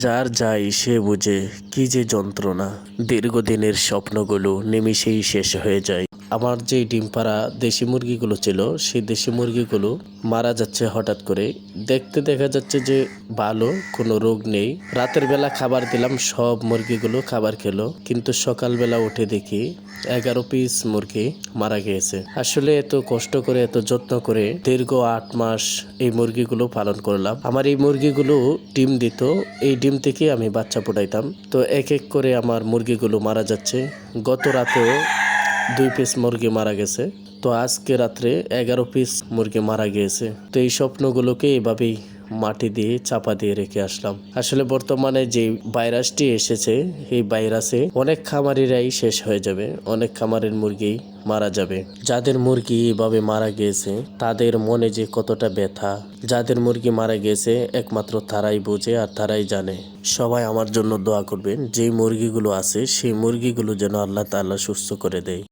যার যাই সে বুঝে কি যে যন্ত্রণা। দীর্ঘদিনের স্বপ্নগুলো নিমিষেই শেষ হয়ে যায়। আমার যে ডিম পাড়া দেশি মুরগিগুলো ছিল, সেই দেশি মুরগিগুলো মারা যাচ্ছে হঠাৎ করে। দেখতে দেখা যাচ্ছে যে ভালো, কোনো রোগ নেই। রাতের বেলা খাবার দিলাম, সব মুরগিগুলো খাবার খেলো, কিন্তু সকালবেলা উঠে দেখি 11 পিস মুরগি মারা গিয়েছে। আসলে এত কষ্ট করে, এত যত্ন করে দীর্ঘ 8 মাস এই মুরগিগুলো পালন করলাম। আমার এই মুরগিগুলো ডিম দিত, এই ডিম থেকে আমি বাচ্চা ফুটাইতাম। তো এক এক করে আমার মুরগিগুলো মারা যাচ্ছে। গত রাতেও 2 পিস মুরগি মারা গেছে। তো আজকে রাত্রে 11 পিস মুরগি মারা গিয়েছে। তো এই স্বপ্নগুলোকে এভাবেই মাটি দিয়ে চাপা দিয়ে রেখে আসলাম। আসলে বর্তমানে যে ভাইরাসটি এসেছে, এই ভাইরাসে অনেক খামারিরাই শেষ হয়ে যাবে, অনেক খামারের মুরগি মারা যাবে। যাদের মুরগি এভাবে মারা গিয়েছে তাদের মনে যে কতটা ব্যথা, যাদের মুরগি মারা গিয়েছে একমাত্র তারাই বোঝে আর তারাই জানে। সবাই আমার জন্য দোয়া করবেন, যে মুরগিগুলো আছে সেই মুরগিগুলো যেন আল্লাহ তাআলা সুস্থ করে দেয়।